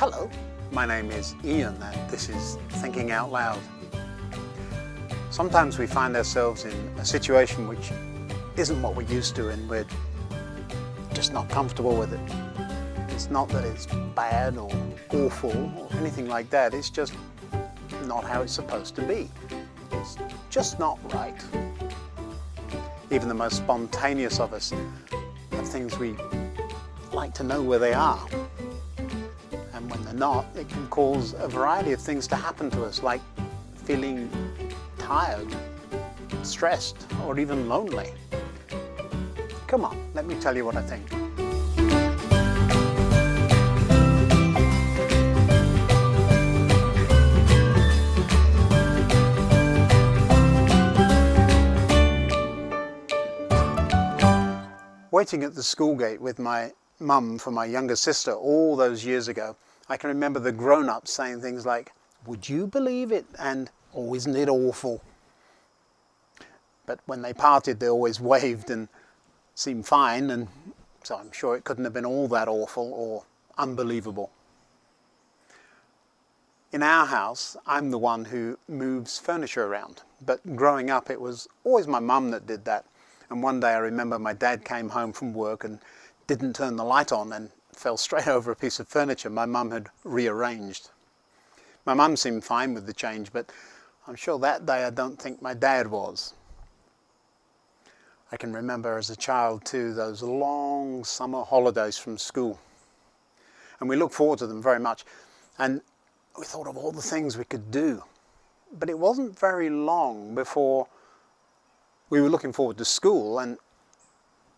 Hello, my name is Ian and this is Thinking Out Loud. Sometimes we find ourselves in a situation which isn't what we're used to and we're just not comfortable with it. It's not that it's bad or awful or anything like that, it's just not how it's supposed to be. It's just not right. Even the most spontaneous of us have things we like to know where they are. And when they're not, it can cause a variety of things to happen to us, like feeling tired, stressed, or even lonely. Come on, let me tell you what I think. Waiting at the school gate with my mum for my younger sister all those years ago, I can remember the grown-ups saying things like, "Would you believe it?" and "Oh, isn't it awful?" But when they parted, they always waved and seemed fine, and so I'm sure it couldn't have been all that awful or unbelievable. In our house, I'm the one who moves furniture around, but growing up it was always my mum that did that. And one day I remember my dad came home from work and didn't turn the light on and fell straight over a piece of furniture my mum had rearranged. My mum seemed fine with the change, but I'm sure that day I don't think my dad was. I can remember as a child too those long summer holidays from school. And we looked forward to them very much. And we thought of all the things we could do. But it wasn't very long before we were looking forward to school and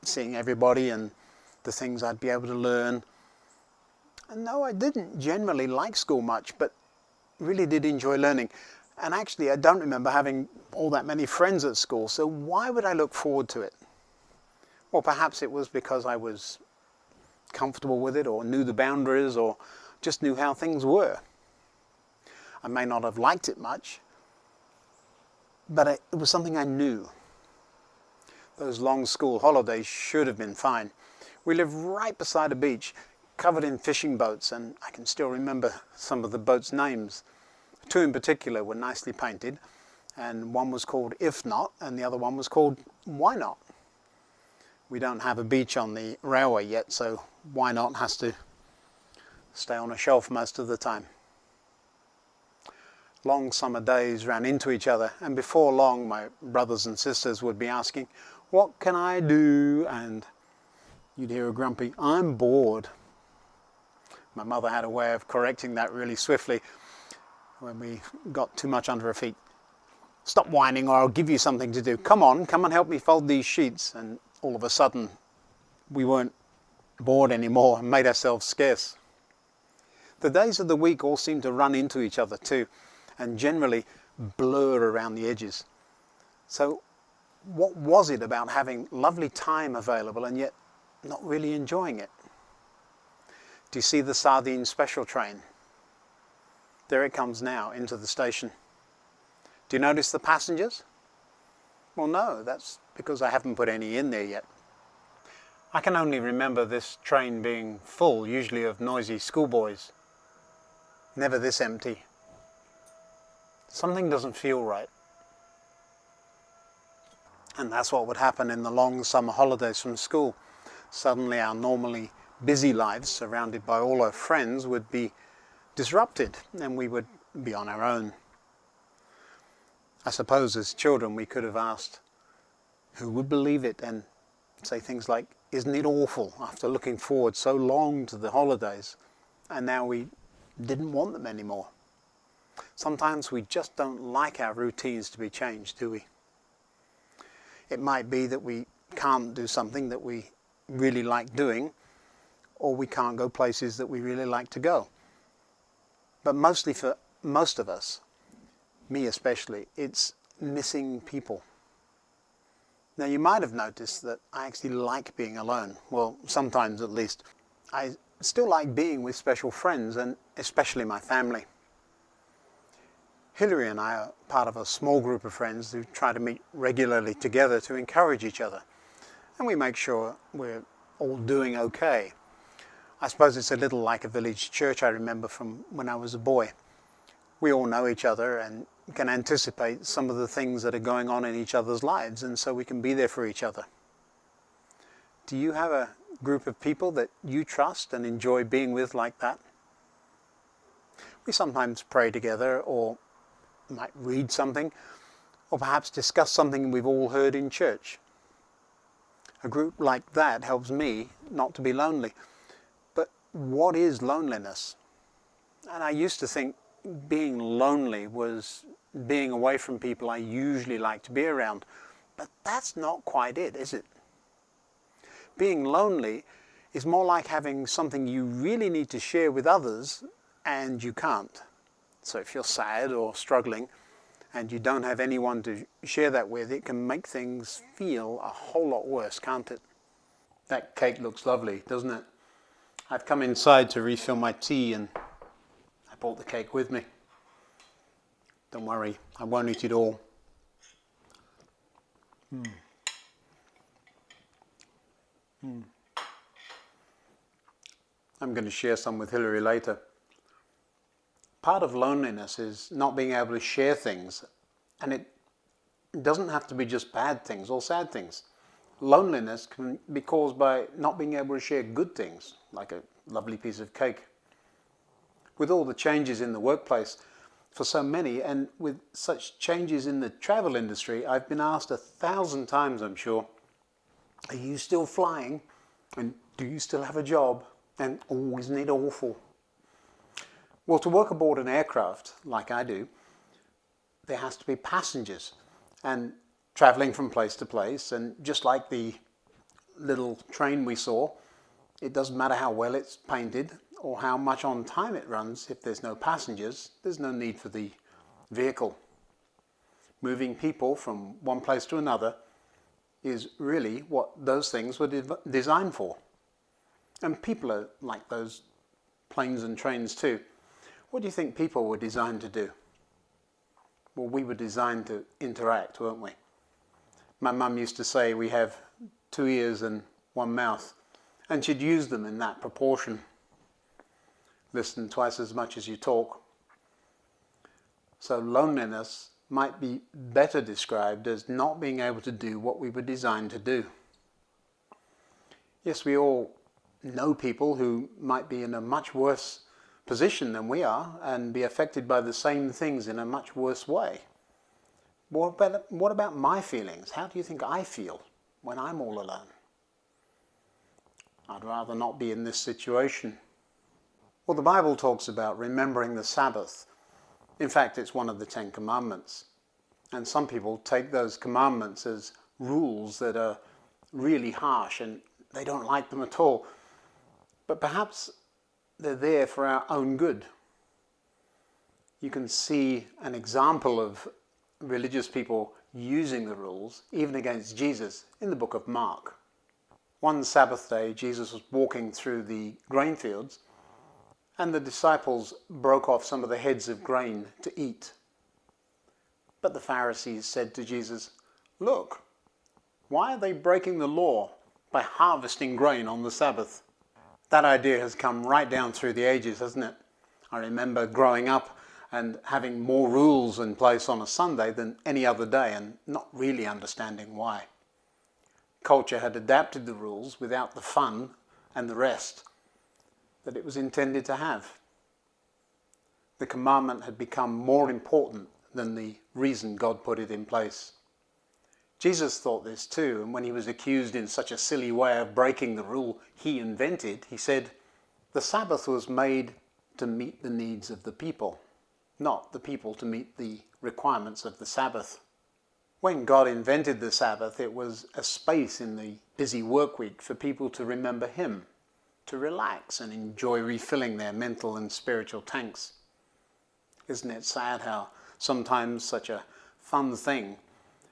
seeing everybody and the things I'd be able to learn. And no, I didn't generally like school much, but really did enjoy learning. And actually, I don't remember having all that many friends at school, so why would I look forward to it? Well, perhaps it was because I was comfortable with it, or knew the boundaries, or just knew how things were. I may not have liked it much, but it was something I knew. Those long school holidays should have been fine. We lived right beside a beach, covered in fishing boats, and I can still remember some of the boats' names. Two in particular were nicely painted, and one was called If Not, and the other one was called Why Not. We don't have a beach on the railway yet, so Why Not has to stay on a shelf most of the time. Long summer days ran into each other, and before long my brothers and sisters would be asking, "What can I do?" And you'd hear a grumpy, "I'm bored." My mother had a way of correcting that really swiftly when we got too much under her feet. "Stop whining or I'll give you something to do. Come on, come and help me fold these sheets." And all of a sudden we weren't bored anymore and made ourselves scarce. The days of the week all seemed to run into each other too, and generally blur around the edges. So what was it about having lovely time available and yet not really enjoying it? Do you see the sardine special train? There it comes now into the station. Do you notice the passengers? Well, no, that's because I haven't put any in there yet. I can only remember this train being full, usually of noisy schoolboys. Never this empty. Something doesn't feel right. And that's what would happen in the long summer holidays from school. Suddenly our normally busy lives, surrounded by all our friends, would be disrupted and we would be on our own. I suppose as children we could have asked, "Who would believe it?" and say things like, "Isn't it awful?" after looking forward so long to the holidays, and now we didn't want them anymore. Sometimes we just don't like our routines to be changed, do we? It might be that we can't do something that we really like doing, or we can't go places that we really like to go. But mostly for most of us, me especially, it's missing people. Now you might have noticed that I actually like being alone. Well, sometimes at least. I still like being with special friends, and especially my family. Hilary and I are part of a small group of friends who try to meet regularly together to encourage each other. And we make sure we're all doing okay. I suppose it's a little like a village church I remember from when I was a boy. We all know each other and can anticipate some of the things that are going on in each other's lives, and so we can be there for each other. Do you have a group of people that you trust and enjoy being with like that? We sometimes pray together, or might read something, or perhaps discuss something we've all heard in church. A group like that helps me not to be lonely. But what is loneliness? And I used to think being lonely was being away from people I usually like to be around. But that's not quite it, is it? Being lonely is more like having something you really need to share with others and you can't. So if you're sad or struggling and you don't have anyone to share that with, it can make things feel a whole lot worse, can't it? That cake looks lovely, doesn't it? I've come inside to refill my tea and I brought the cake with me. Don't worry, I won't eat it all. I'm going to share some with Hilary later. Part of loneliness is not being able to share things, and it doesn't have to be just bad things or sad things. Loneliness can be caused by not being able to share good things, like a lovely piece of cake. With all the changes in the workplace for so many, and with such changes in the travel industry, I've been asked 1,000 times, I'm sure, are you still flying? And do you still have a job? And oh, isn't it awful? Well, to work aboard an aircraft, like I do, there has to be passengers and travelling from place to place. And just like the little train we saw, it doesn't matter how well it's painted or how much on time it runs. If there's no passengers, there's no need for the vehicle. Moving people from one place to another is really what those things were designed for. And people are like those planes and trains too. What do you think people were designed to do? Well, we were designed to interact, weren't we? My mum used to say we have 2 ears and 1 mouth, and she'd use them in that proportion. Listen twice as much as you talk. So loneliness might be better described as not being able to do what we were designed to do. Yes, we all know people who might be in a much worse position than we are and be affected by the same things in a much worse way. What about my feelings? How do you think I feel when I'm all alone? I'd rather not be in this situation. Well, the Bible talks about remembering the Sabbath. In fact, it's one of the 10 Commandments. And some people take those commandments as rules that are really harsh and they don't like them at all. But perhaps they're there for our own good. You can see an example of religious people using the rules, even against Jesus, in the book of Mark. One Sabbath day, Jesus was walking through the grain fields, and the disciples broke off some of the heads of grain to eat. But the Pharisees said to Jesus, "Look, why are they breaking the law by harvesting grain on the Sabbath?" That idea has come right down through the ages, hasn't it? I remember growing up and having more rules in place on a Sunday than any other day and not really understanding why. Culture had adapted the rules without the fun and the rest that it was intended to have. The commandment had become more important than the reason God put it in place. Jesus thought this too, and when he was accused in such a silly way of breaking the rule he invented, he said, "The Sabbath was made to meet the needs of the people, not the people to meet the requirements of the Sabbath." When God invented the Sabbath, it was a space in the busy work week for people to remember him, to relax and enjoy refilling their mental and spiritual tanks. Isn't it sad how sometimes such a fun thing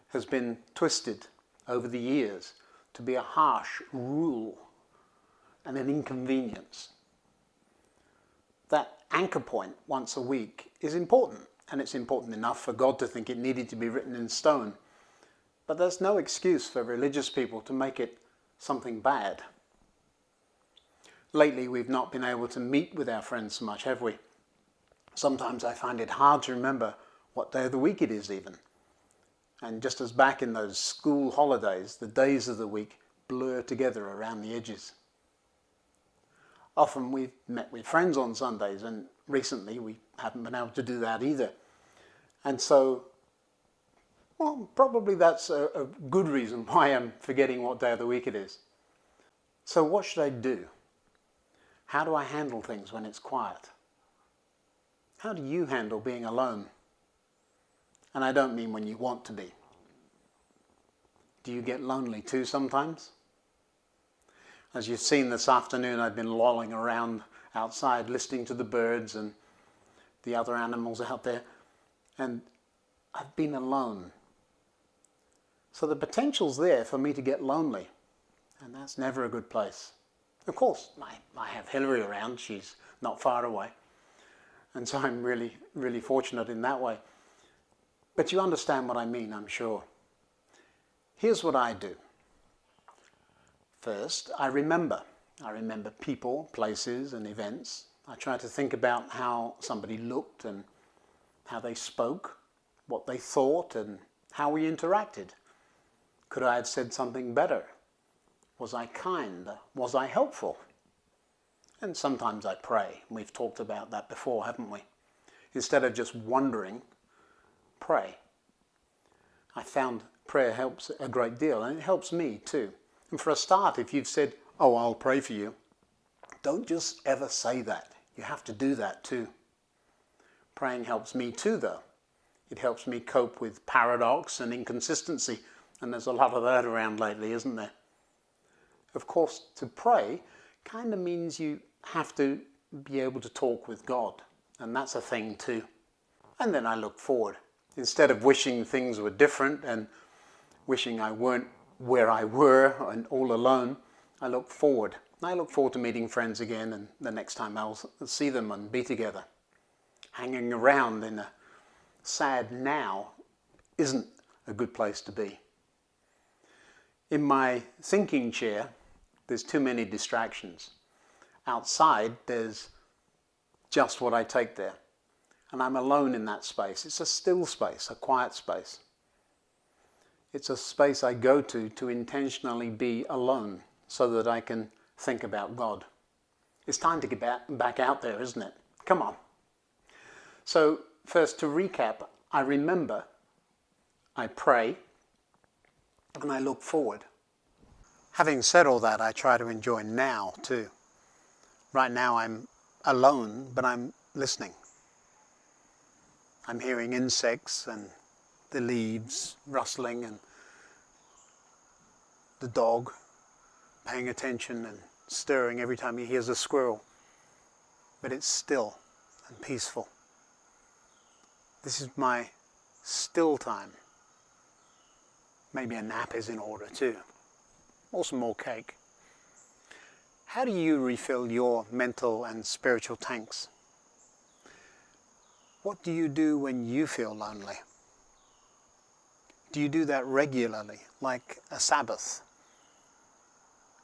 has been twisted over the years to be a harsh rule and an inconvenience? That anchor point once a week is important, and it's important enough for God to think it needed to be written in stone. But there's no excuse for religious people to make it something bad. Lately we've not been able to meet with our friends so much, have we? Sometimes I find it hard to remember what day of the week it is even. And just as back in those school holidays, the days of the week blur together around the edges. Often we've met with friends on Sundays, and recently we haven't been able to do that either. And so, well, probably that's a good reason why I'm forgetting what day of the week it is. So what should I do? How do I handle things when it's quiet? How do you handle being alone? And I don't mean when you want to be. Do you get lonely too sometimes? As you've seen this afternoon, I've been lolling around outside listening to the birds and the other animals out there, and I've been alone. So the potential's there for me to get lonely, and that's never a good place. Of course, I have Hillary around. She's not far away, and so I'm really, really fortunate in that way. But you understand what I mean, I'm sure. Here's what I do. First, I remember. I remember people, places, and events. I try to think about how somebody looked and how they spoke, what they thought, and how we interacted. Could I have said something better? Was I kind? Was I helpful? And sometimes I pray. We've talked about that before, haven't we? Instead of just wondering, pray. I found prayer helps a great deal, and it helps me too. And for a start, if you've said, "Oh, I'll pray for you," don't just ever say that. You have to do that too. Praying helps me too, though. It helps me cope with paradox and inconsistency, and there's a lot of that around lately, isn't there? Of course, to pray kind of means you have to be able to talk with God, and that's a thing too. And then I look forward. Instead of wishing things were different and wishing I weren't where I were and all alone, I look forward. I look forward to meeting friends again, and the next time I'll see them and be together. Hanging around in a sad now isn't a good place to be. In my thinking chair, there's too many distractions. Outside, there's just what I take there. And I'm alone in that space. It's a still space, a quiet space. It's a space I go to intentionally be alone so that I can think about God. It's time to get back out there, isn't it? Come on. So first, to recap, I remember, I pray, and I look forward. Having said all that, I try to enjoy now too. Right now I'm alone, but I'm listening. I'm hearing insects and the leaves rustling and the dog paying attention and stirring every time he hears a squirrel. But it's still and peaceful. This is my still time. Maybe a nap is in order too. Or some more cake. How do you refill your mental and spiritual tanks? What do you do when you feel lonely? Do you do that regularly, like a Sabbath?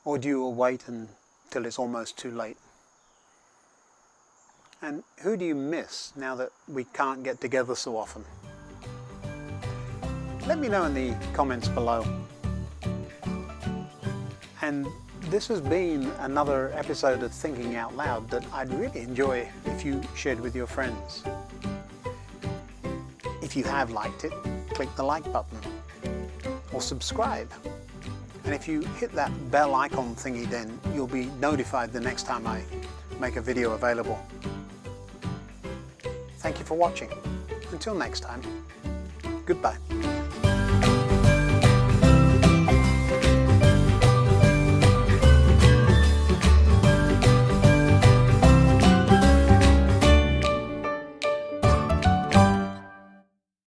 Or do you wait until it's almost too late? And who do you miss now that we can't get together so often? Let me know in the comments below. And this has been another episode of Thinking Out Loud that I'd really enjoy if you shared with your friends. If you have liked it, click the like button or subscribe. And if you hit that bell icon thingy, then you'll be notified the next time I make a video available. Thank you for watching. Until next time, goodbye.